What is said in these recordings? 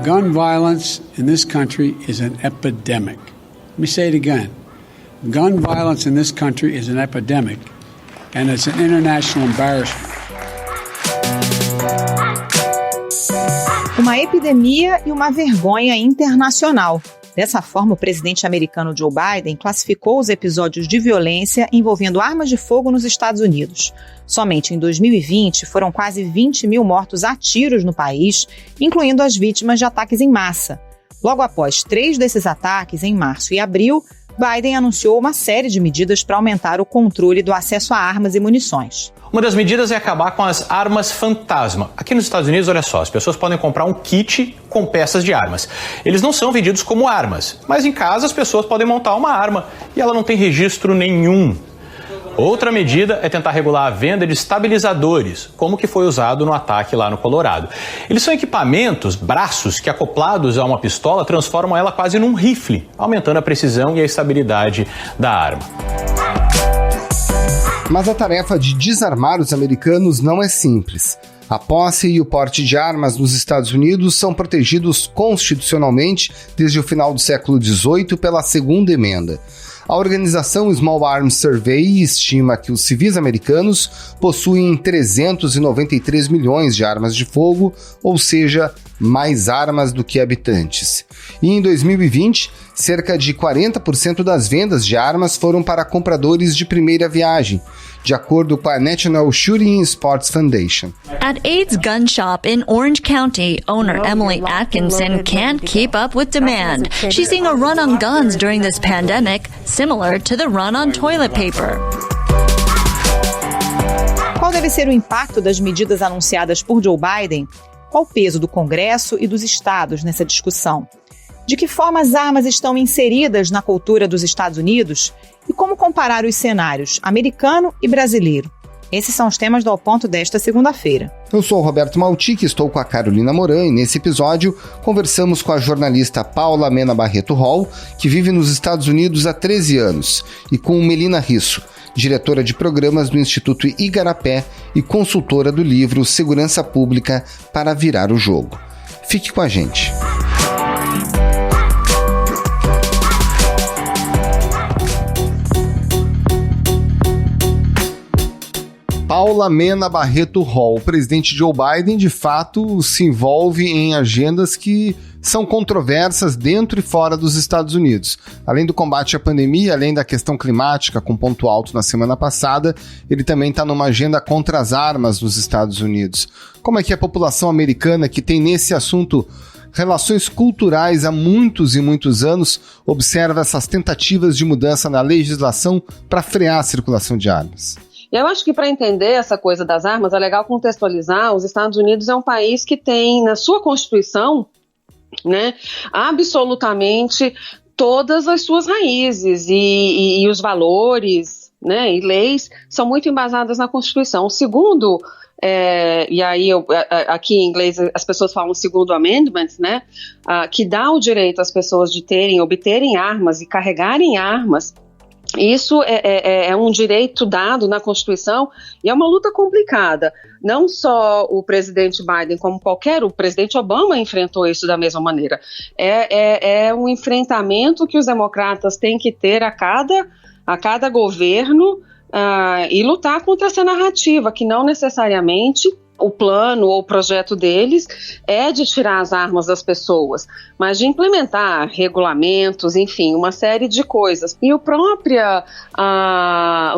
Gun violence in this country is an epidemic. Let me say it again. Gun violence in this country is an epidemic, and it's an international embarrassment. Uma epidemia e uma vergonha internacional. Dessa forma, o presidente americano Joe Biden classificou os episódios de violência envolvendo armas de fogo nos Estados Unidos. Somente em 2020, foram quase 20 mil mortos a tiros no país, incluindo as vítimas de ataques em massa. Logo após 3 desses ataques, em março e abril, Biden anunciou uma série de medidas para aumentar o controle do acesso a armas e munições. Uma das medidas é acabar com as armas fantasma. Aqui nos Estados Unidos, olha só, as pessoas podem comprar um kit com peças de armas. Eles não são vendidos como armas, mas em casa as pessoas podem montar uma arma e ela não tem registro nenhum. Outra medida é tentar regular a venda de estabilizadores, como que foi usado no ataque lá no Colorado. Eles são equipamentos, braços, que acoplados a uma pistola transformam ela quase num rifle, aumentando a precisão e a estabilidade da arma. Mas a tarefa de desarmar os americanos não é simples. A posse e o porte de armas nos Estados Unidos são protegidos constitucionalmente desde o final do século XVIII pela Segunda Emenda. A organização Small Arms Survey estima que os civis americanos possuem 393 milhões de armas de fogo, ou seja, mais armas do que habitantes. E em 2020, cerca de 40% das vendas de armas foram para compradores de primeira viagem, de acordo com a National Shooting Sports Foundation. At Aid's gun shop in Orange County, owner Emily Atkinson can't keep up with demand. She's seeing a run on guns during this pandemic, similar to the run on toilet paper. Qual deve ser o impacto das medidas anunciadas por Joe Biden? Qual o peso do Congresso e dos estados nessa discussão? De que forma as armas estão inseridas na cultura dos Estados Unidos? E como comparar os cenários americano e brasileiro? Esses são os temas do Ao Ponto desta segunda-feira. Eu sou o Roberto Maltic, estou com a Carolina Moran e nesse episódio conversamos com a jornalista Paula Mena Barreto Hall, que vive nos Estados Unidos há 13 anos, e com Melina Risso, diretora de programas do Instituto Igarapé e consultora do livro Segurança Pública para Virar o Jogo. Fique com a gente. Paula Mena Barreto Hall, o presidente Joe Biden, de fato, se envolve em agendas que são controversas dentro e fora dos Estados Unidos. Além do combate à pandemia, além da questão climática, com ponto alto na semana passada, ele também está numa agenda contra as armas nos Estados Unidos. Como é que a população americana, que tem nesse assunto relações culturais há muitos e muitos anos, observa essas tentativas de mudança na legislação para frear a circulação de armas? Eu acho que para entender essa coisa das armas é legal contextualizar. Os Estados Unidos é um país que tem na sua Constituição, né, absolutamente todas as suas raízes e os valores, né, e leis são muito embasadas na Constituição. O segundo, e aí aqui em inglês as pessoas falam segundo amendment, né, que dá o direito às pessoas de obterem armas e carregarem armas. Isso é um direito dado na Constituição e é uma luta complicada. Não só o presidente Biden, como o presidente Obama enfrentou isso da mesma maneira. É um enfrentamento que os democratas têm que ter a cada governo e lutar contra essa narrativa, que não necessariamente o plano ou o projeto deles é de tirar as armas das pessoas, mas de implementar regulamentos, enfim, uma série de coisas. E o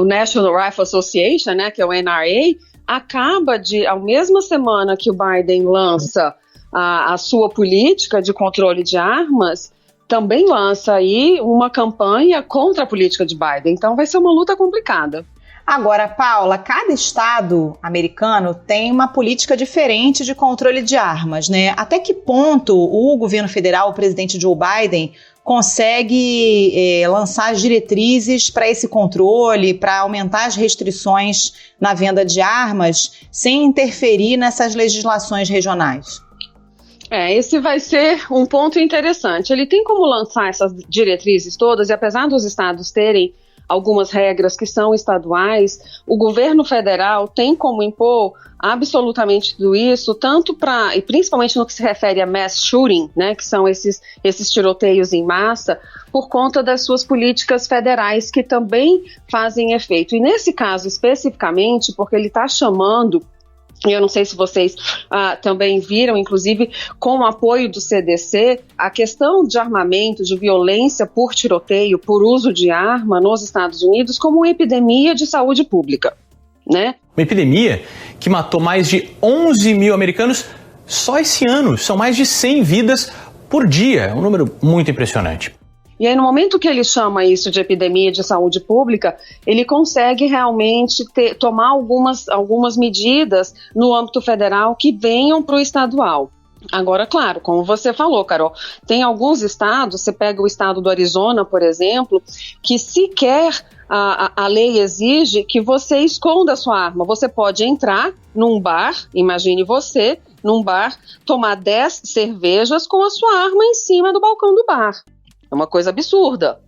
National Rifle Association, né, que é o NRA, acaba de, a mesma semana que o Biden lança a sua política de controle de armas, também lança aí uma campanha contra a política de Biden. Então vai ser uma luta complicada. Agora, Paula, cada estado americano tem uma política diferente de controle de armas, né? Até que ponto o governo federal, o presidente Joe Biden, consegue lançar as diretrizes para esse controle, para aumentar as restrições na venda de armas, sem interferir nessas legislações regionais? Esse vai ser um ponto interessante. Ele tem como lançar essas diretrizes todas, e apesar dos estados terem algumas regras que são estaduais, o governo federal tem como impor absolutamente tudo isso, tanto para, e principalmente no que se refere a mass shooting, né, que são esses tiroteios em massa, por conta das suas políticas federais que também fazem efeito. E nesse caso especificamente, porque ele está chamando, e eu não sei se vocês também viram, inclusive com o apoio do CDC, a questão de armamento, de violência por tiroteio, por uso de arma nos Estados Unidos como uma epidemia de saúde pública, né? Uma epidemia que matou mais de 11 mil americanos só esse ano. São mais de 100 vidas por dia, um número muito impressionante. E aí, no momento que ele chama isso de epidemia de saúde pública, ele consegue realmente tomar algumas medidas no âmbito federal que venham para o estadual. Agora, claro, como você falou, Carol, tem alguns estados, você pega o estado do Arizona, por exemplo, que sequer a lei exige que você esconda a sua arma. Você pode entrar num bar, imagine você, num bar, tomar 10 cervejas com a sua arma em cima do balcão do bar. É uma coisa absurda.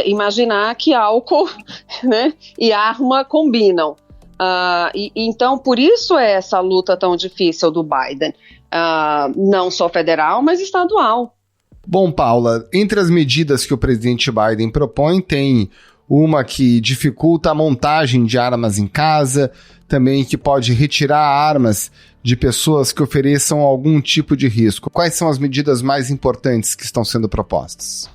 Imaginar que álcool, né, e arma combinam. Então, por isso é essa luta tão difícil do Biden. Não só federal, mas estadual. Bom, Paula, entre as medidas que o presidente Biden propõe, tem uma que dificulta a montagem de armas em casa, também que pode retirar armas de pessoas que ofereçam algum tipo de risco. Quais são as medidas mais importantes que estão sendo propostas?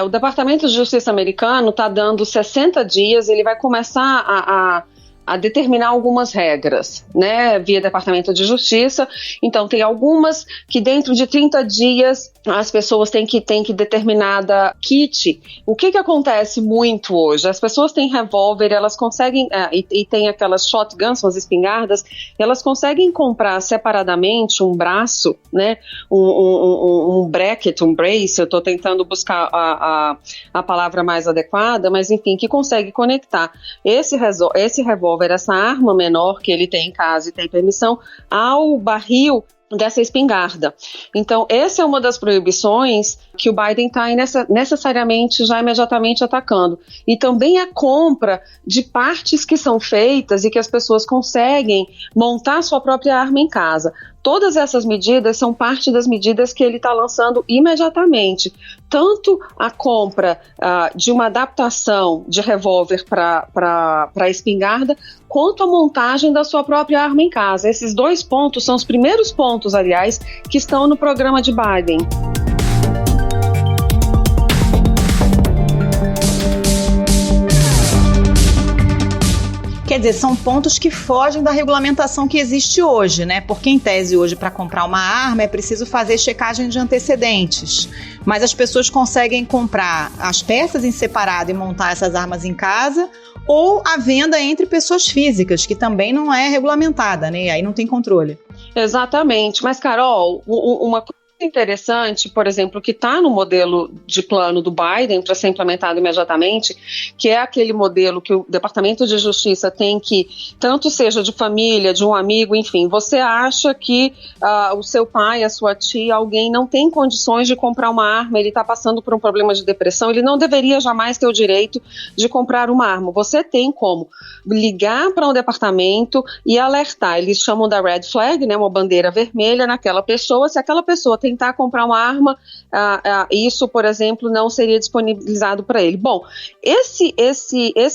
O Departamento de Justiça americano está dando 60 dias, ele vai começar a determinar algumas regras, né, via Departamento de Justiça. Então, tem algumas que dentro de 30 dias as pessoas têm que determinada kit. O que acontece muito hoje? As pessoas têm revólver, elas conseguem, e tem aquelas shotguns, são as espingardas, elas conseguem comprar separadamente um braço, né, um bracket, um brace, eu estou tentando buscar a palavra mais adequada, mas enfim, que consegue conectar esse revólver, essa arma menor que ele tem em casa e tem permissão, ao barril dessa espingarda. Então, essa é uma das proibições que o Biden está necessariamente já imediatamente atacando. E também a compra de partes que são feitas e que as pessoas conseguem montar sua própria arma em casa. Todas essas medidas são parte das medidas que ele está lançando imediatamente. Tanto a compra de uma adaptação de revólver para a espingarda, quanto a montagem da sua própria arma em casa. Esses 2 pontos são os primeiros pontos, aliás, que estão no programa de Biden. Quer dizer, são pontos que fogem da regulamentação que existe hoje, né? Porque, em tese, hoje, para comprar uma arma é preciso fazer checagem de antecedentes. Mas as pessoas conseguem comprar as peças em separado e montar essas armas em casa, ou a venda entre pessoas físicas, que também não é regulamentada, né? E aí não tem controle. Exatamente. Mas, Carol, uma coisa interessante, por exemplo, que está no modelo de plano do Biden para ser implementado imediatamente, que é aquele modelo que o Departamento de Justiça tem que, tanto seja de família, de um amigo, enfim, você acha que o seu pai, a sua tia, alguém não tem condições de comprar uma arma, ele está passando por um problema de depressão, ele não deveria jamais ter o direito de comprar uma arma. Você tem como ligar para um departamento e alertar, eles chamam da red flag, né, uma bandeira vermelha naquela pessoa, se aquela pessoa tentar comprar uma arma, isso, por exemplo, não seria disponibilizado para ele. Bom, esse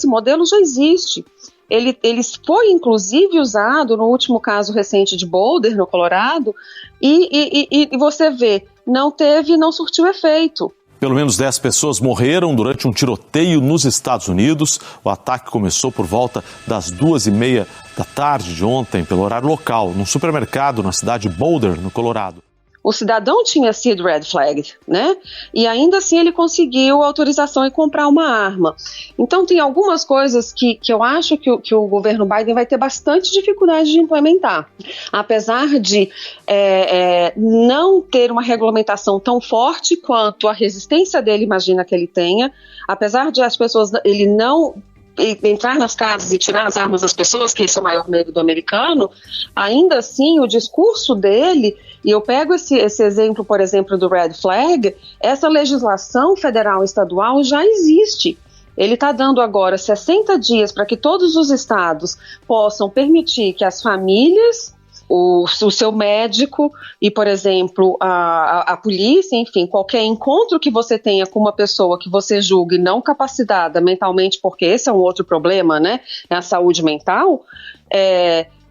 modelo já existe. Ele foi, inclusive, usado no último caso recente de Boulder, no Colorado, e você vê, não surtiu efeito. Pelo menos 10 pessoas morreram durante um tiroteio nos Estados Unidos. O ataque começou por volta das 2:30 da tarde de ontem, pelo horário local, num supermercado na cidade de Boulder, no Colorado. O cidadão tinha sido red flag, né? E ainda assim ele conseguiu autorização e comprar uma arma. Então tem algumas coisas que eu acho que o governo Biden vai ter bastante dificuldade de implementar. Apesar de não ter uma regulamentação tão forte quanto a resistência dele imagina que ele tenha, apesar de as pessoas, ele não entrar nas casas e tirar as armas das pessoas, que esse é o maior medo do americano, ainda assim o discurso dele, e eu pego esse exemplo, por exemplo, do red flag, essa legislação federal e estadual já existe. Ele está dando agora 60 dias para que todos os estados possam permitir que as famílias, o seu médico e, por exemplo, a polícia, enfim, qualquer encontro que você tenha com uma pessoa que você julgue não capacitada mentalmente, porque esse é um outro problema, né? É a saúde mental,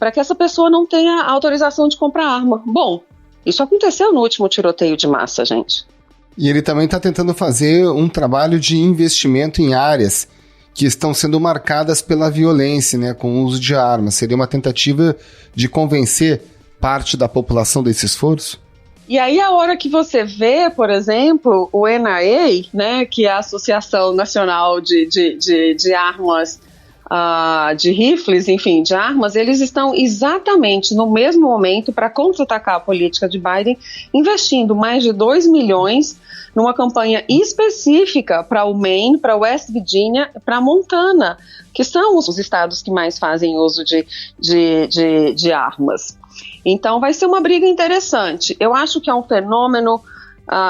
para que essa pessoa não tenha autorização de comprar arma. Bom, isso aconteceu no último tiroteio de massa, gente. E ele também está tentando fazer um trabalho de investimento em áreas que estão sendo marcadas pela violência, né, com o uso de armas. Seria uma tentativa de convencer parte da população desse esforço? E aí a hora que você vê, por exemplo, o NRA, né, que é a Associação Nacional de Armas, de rifles, enfim, de armas, eles estão exatamente no mesmo momento para contra-atacar a política de Biden, investindo mais de 2 milhões numa campanha específica para o Maine, para West Virginia, para Montana, que são os estados que mais fazem uso de armas. Então vai ser uma briga interessante. Eu acho que é um fenômeno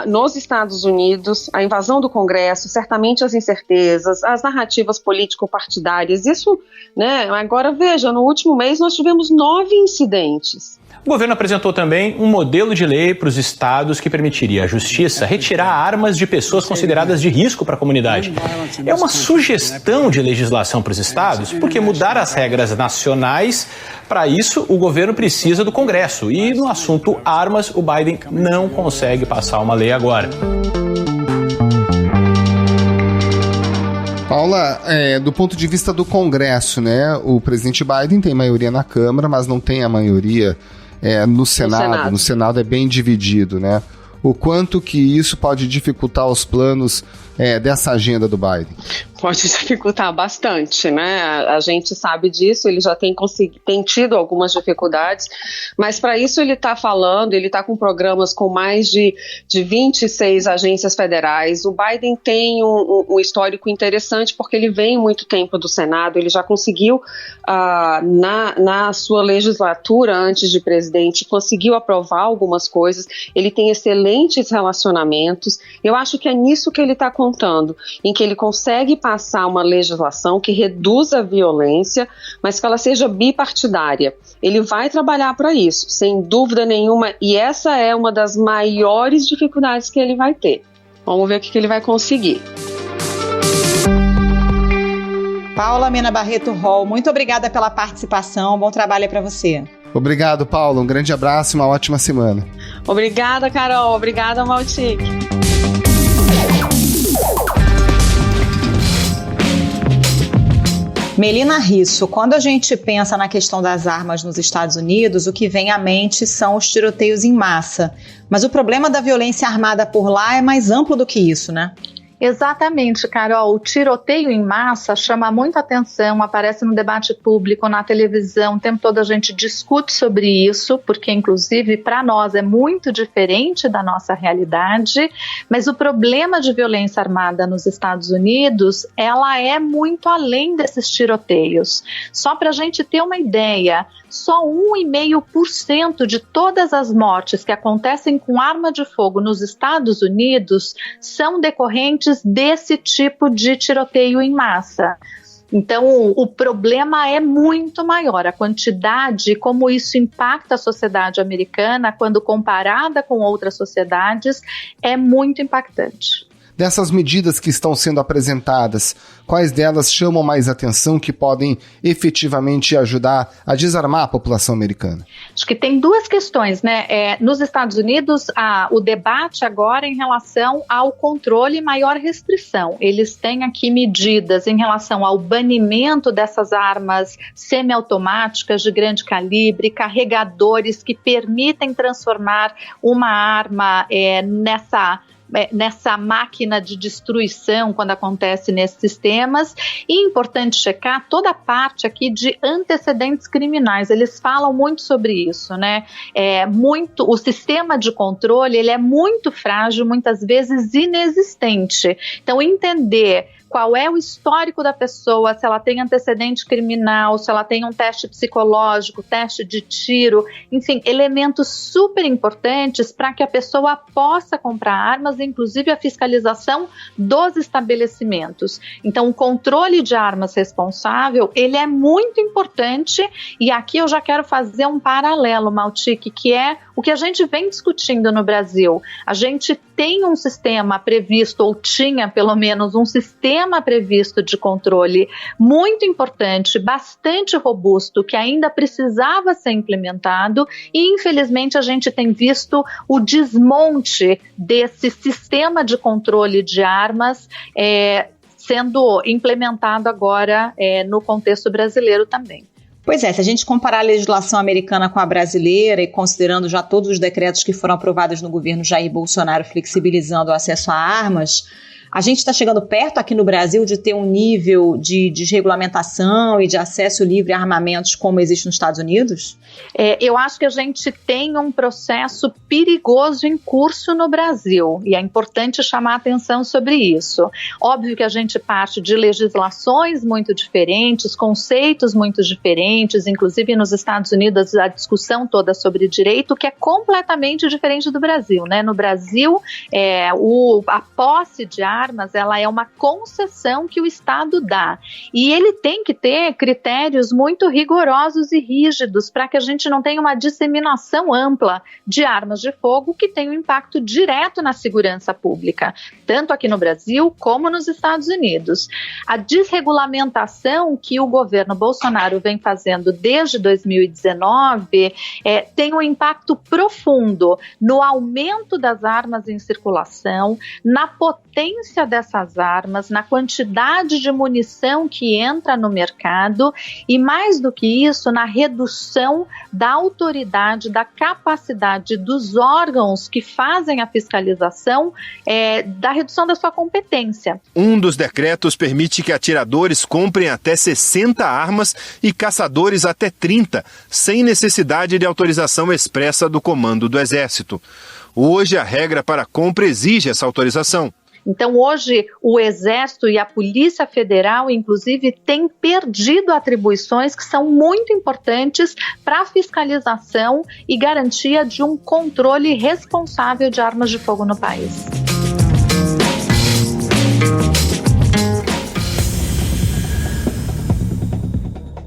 nos Estados Unidos, a invasão do Congresso, certamente as incertezas, as narrativas político-partidárias, isso, né, agora veja, no último mês nós tivemos 9 incidentes. O governo apresentou também um modelo de lei para os estados que permitiria à justiça retirar armas de pessoas consideradas de risco para a comunidade. É uma sugestão de legislação para os estados, porque mudar as regras nacionais, para isso o governo precisa do Congresso. E no assunto armas, o Biden não consegue passar uma lei agora. Paula, do ponto de vista do Congresso, né, o presidente Biden tem maioria na Câmara, mas não tem a maioria no Senado. No Senado é bem dividido, né? O quanto que isso pode dificultar os planos dessa agenda do Biden? Pode dificultar bastante, né? A gente sabe disso, ele já tem tido algumas dificuldades, mas para isso ele está falando, ele está com programas com mais de 26 agências federais. O Biden tem um histórico interessante porque ele vem muito tempo do Senado, ele já conseguiu, na sua legislatura antes de presidente, conseguiu aprovar algumas coisas, ele tem excelentes relacionamentos. Eu acho que é nisso que ele está contando, em que ele consegue passar uma legislação que reduza a violência, mas que ela seja bipartidária. Ele vai trabalhar para isso, sem dúvida nenhuma, e essa é uma das maiores dificuldades que ele vai ter. Vamos ver o que ele vai conseguir. Paula Mena Barreto Hall, muito obrigada pela participação, bom trabalho para você. Obrigado, Paula, um grande abraço e uma ótima semana. Obrigada, Carol, obrigada, Maltic. Melina Risso, quando a gente pensa na questão das armas nos Estados Unidos, o que vem à mente são os tiroteios em massa. Mas o problema da violência armada por lá é mais amplo do que isso, né? Exatamente, Carol. O tiroteio em massa chama muita atenção, aparece no debate público, na televisão, o tempo todo a gente discute sobre isso, porque inclusive para nós é muito diferente da nossa realidade, mas o problema de violência armada nos Estados Unidos, ela é muito além desses tiroteios. Só para a gente ter uma ideia, só 1,5% de todas as mortes que acontecem com arma de fogo nos Estados Unidos são decorrentes desse tipo de tiroteio em massa. Então, o problema é muito maior. A quantidade, como isso impacta a sociedade americana, quando comparada com outras sociedades, é muito impactante. Dessas medidas que estão sendo apresentadas, quais delas chamam mais atenção que podem efetivamente ajudar a desarmar a população americana? Acho que tem duas questões, né? Nos Estados Unidos, o debate agora em relação ao controle e maior restrição. Eles têm aqui medidas em relação ao banimento dessas armas semiautomáticas de grande calibre, carregadores que permitem transformar uma arma nessa máquina de destruição quando acontece nesses sistemas. E é importante checar toda a parte aqui de antecedentes criminais. Eles falam muito sobre isso, né? O sistema de controle ele é muito frágil, muitas vezes inexistente. Então, entender qual é o histórico da pessoa, se ela tem antecedente criminal, se ela tem um teste psicológico, teste de tiro, enfim, elementos super importantes para que a pessoa possa comprar armas, inclusive a fiscalização dos estabelecimentos. Então, o controle de armas responsável, ele é muito importante, e aqui eu já quero fazer um paralelo, Maltic, que é o que a gente vem discutindo no Brasil. A gente tem um sistema previsto, ou tinha pelo menos um sistema previsto de controle muito importante, bastante robusto, que ainda precisava ser implementado, e infelizmente a gente tem visto o desmonte desse sistema de controle de armas sendo implementado agora no contexto brasileiro também. Pois é, se a gente comparar a legislação americana com a brasileira e considerando já todos os decretos que foram aprovados no governo Jair Bolsonaro flexibilizando o acesso a armas, a gente está chegando perto aqui no Brasil de ter um nível de desregulamentação e de acesso livre a armamentos como existe nos Estados Unidos? Eu acho que a gente tem um processo perigoso em curso no Brasil, e é importante chamar a atenção sobre isso. Óbvio que a gente parte de legislações muito diferentes, conceitos muito diferentes, inclusive nos Estados Unidos a discussão toda sobre direito, que é completamente diferente do Brasil, né? No Brasil, a posse de armas, ela é uma concessão que o Estado dá, e ele tem que ter critérios muito rigorosos e rígidos para que a gente não tenha uma disseminação ampla de armas de fogo que tenha um impacto direto na segurança pública, tanto aqui no Brasil como nos Estados Unidos. A desregulamentação que o governo Bolsonaro vem fazendo desde 2019 tem um impacto profundo no aumento das armas em circulação, na potência dessas armas, na quantidade de munição que entra no mercado e, mais do que isso, na redução da autoridade, da capacidade dos órgãos que fazem a fiscalização, da redução da sua competência. Um dos decretos permite que atiradores comprem até 60 armas e caçadores até 30, sem necessidade de autorização expressa do comando do Exército. Hoje, a regra para a compra exige essa autorização. Então, hoje, o Exército e a Polícia Federal, inclusive, têm perdido atribuições que são muito importantes para a fiscalização e garantia de um controle responsável de armas de fogo no país.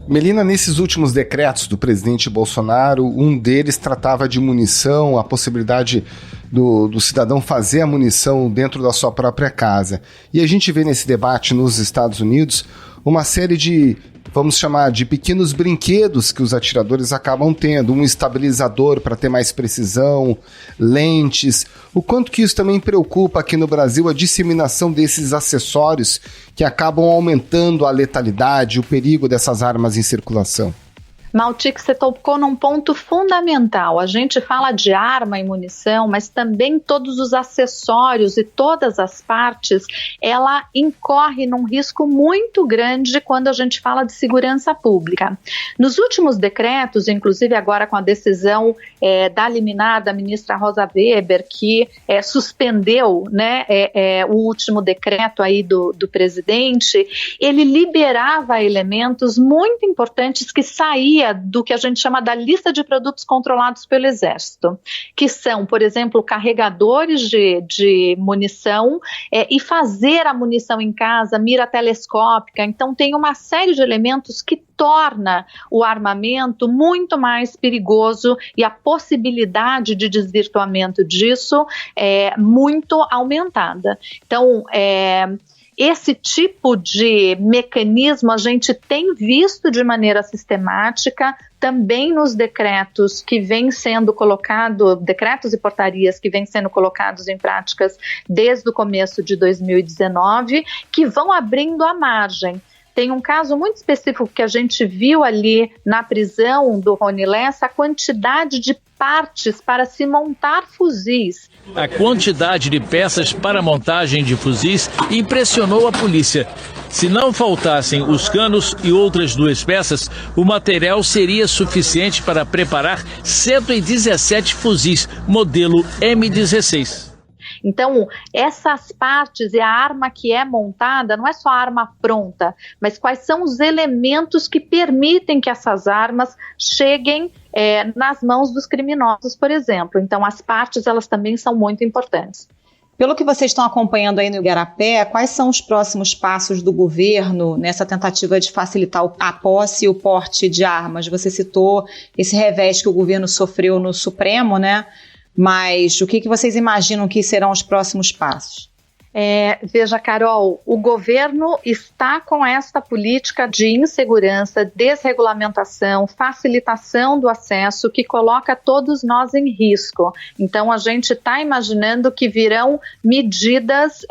Melina, nesses últimos decretos do presidente Bolsonaro, um deles tratava de munição, a possibilidade do cidadão fazer a munição dentro da sua própria casa. E a gente vê nesse debate nos Estados Unidos uma série de, vamos chamar, de pequenos brinquedos que os atiradores acabam tendo, um estabilizador para ter mais precisão, lentes. O quanto que isso também preocupa aqui no Brasil, a disseminação desses acessórios que acabam aumentando a letalidade, o perigo dessas armas em circulação? Maltic, você tocou num ponto fundamental. A gente fala de arma e munição, mas também todos os acessórios e todas as partes, ela incorre num risco muito grande quando a gente fala de segurança pública. Nos últimos decretos, inclusive agora com a decisão da liminar da ministra Rosa Weber, que suspendeu, né, o último decreto aí do presidente, ele liberava elementos muito importantes que saía do que a gente chama da lista de produtos controlados pelo Exército, que são, por exemplo, carregadores de munição e fazer a munição em casa, mira telescópica. Então tem uma série de elementos que torna o armamento muito mais perigoso e a possibilidade de desvirtuamento disso é muito aumentada. Então, esse tipo de mecanismo a gente tem visto de maneira sistemática também nos decretos que vêm sendo colocados, decretos e portarias que vêm sendo colocados em práticas desde o começo de 2019, que vão abrindo a margem. Tem um caso muito específico que a gente viu ali na prisão do Rony Lessa, a quantidade de partes para se montar fuzis. A quantidade de peças para montagem de fuzis impressionou a polícia. Se não faltassem os canos e outras 2 peças, o material seria suficiente para preparar 117 fuzis, modelo M16. Então, essas partes e a arma que é montada, não é só a arma pronta, mas quais são os elementos que permitem que essas armas cheguem nas mãos dos criminosos, por exemplo. Então, as partes, elas também são muito importantes. Pelo que vocês estão acompanhando aí no Igarapé, quais são os próximos passos do governo nessa tentativa de facilitar a posse e o porte de armas? Você citou esse revés que o governo sofreu no Supremo, né? Mas o que vocês imaginam que serão os próximos passos? Veja, Carol, o governo está com esta política de insegurança, desregulamentação, facilitação do acesso que coloca todos nós em risco. Então, a gente está imaginando que virão medidas,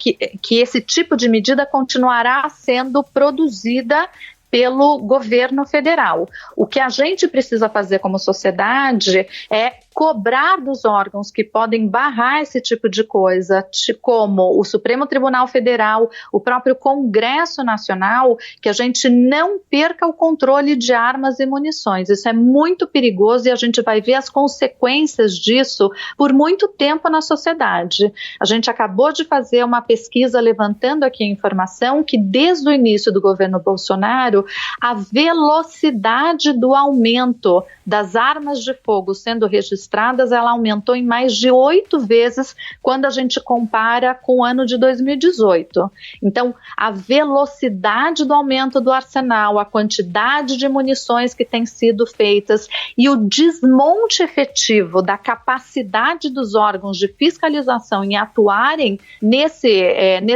que esse tipo de medida continuará sendo produzida pelo governo federal. O que a gente precisa fazer como sociedade é cobrar dos órgãos que podem barrar esse tipo de coisa, como o Supremo Tribunal Federal, o próprio Congresso Nacional, que a gente não perca o controle de armas e munições. Isso é muito perigoso e a gente vai ver as consequências disso por muito tempo na sociedade. A gente acabou de fazer uma pesquisa levantando aqui a informação que desde o início do governo Bolsonaro, a velocidade do aumento das armas de fogo sendo registradas, ela aumentou em mais de 8 vezes quando a gente compara com o ano de 2018. Então, a velocidade do aumento do arsenal, a quantidade de munições que têm sido feitas e o desmonte efetivo da capacidade dos órgãos de fiscalização em atuarem nesse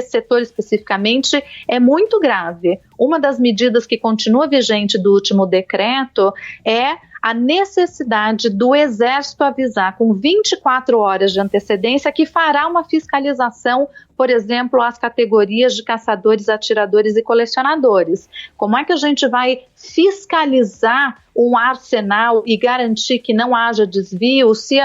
setor especificamente é muito grave. Uma das medidas que continua vigente do último decreto é a necessidade do Exército avisar com 24 horas de antecedência que fará uma fiscalização, por exemplo, às categorias de caçadores, atiradores e colecionadores. Como é que a gente vai fiscalizar um arsenal e garantir que não haja desvio se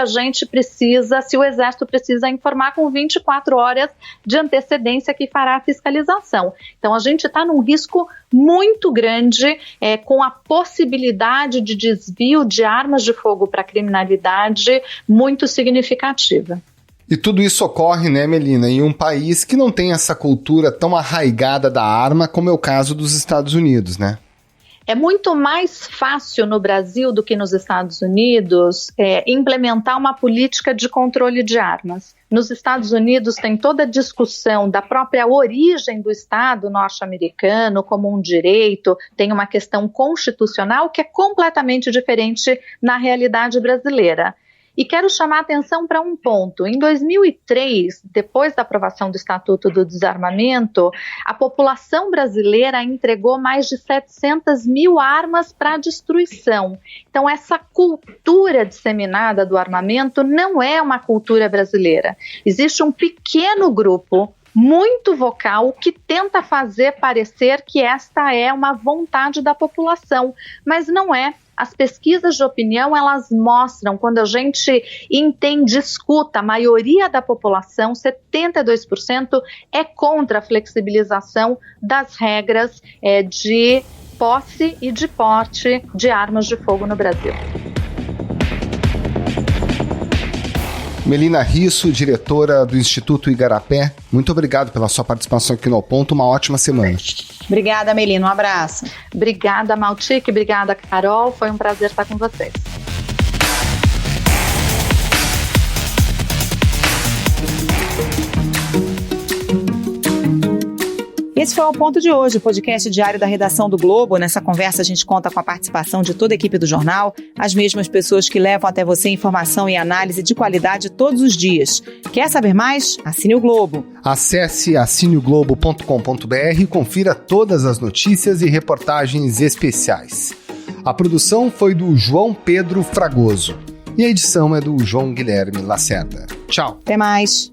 o Exército precisa informar com 24 horas de antecedência que fará a fiscalização? Então, a gente está num risco muito grande com a possibilidade de desvio de armas de fogo para a criminalidade muito significativa. E tudo isso ocorre, né, Melina, em um país que não tem essa cultura tão arraigada da arma como é o caso dos Estados Unidos, né? É muito mais fácil no Brasil do que nos Estados Unidos implementar uma política de controle de armas. Nos Estados Unidos tem toda a discussão da própria origem do Estado norte-americano como um direito, tem uma questão constitucional que é completamente diferente na realidade brasileira. E quero chamar a atenção para um ponto. Em 2003, depois da aprovação do Estatuto do Desarmamento, a população brasileira entregou mais de 700 mil armas para destruição. Então, essa cultura disseminada do armamento não é uma cultura brasileira. Existe um pequeno grupo muito vocal que tenta fazer parecer que esta é uma vontade da população, mas não é. As pesquisas de opinião, elas mostram, quando a gente escuta, a maioria da população, 72%, é contra a flexibilização das regras de posse e de porte de armas de fogo no Brasil. Melina Risso, diretora do Instituto Igarapé, muito obrigado pela sua participação aqui no Ao Ponto, uma ótima semana. Obrigada, Melina, um abraço. Obrigada, Maltic, obrigada, Carol, foi um prazer estar com vocês. Esse foi o Ponto de hoje, o podcast diário da redação do Globo. Nessa conversa a gente conta com a participação de toda a equipe do jornal, as mesmas pessoas que levam até você informação e análise de qualidade todos os dias. Quer saber mais? Assine o Globo. Acesse assineoglobo.com.br e confira todas as notícias e reportagens especiais. A produção foi do João Pedro Fragoso e a edição é do João Guilherme Lacerda. Tchau. Até mais.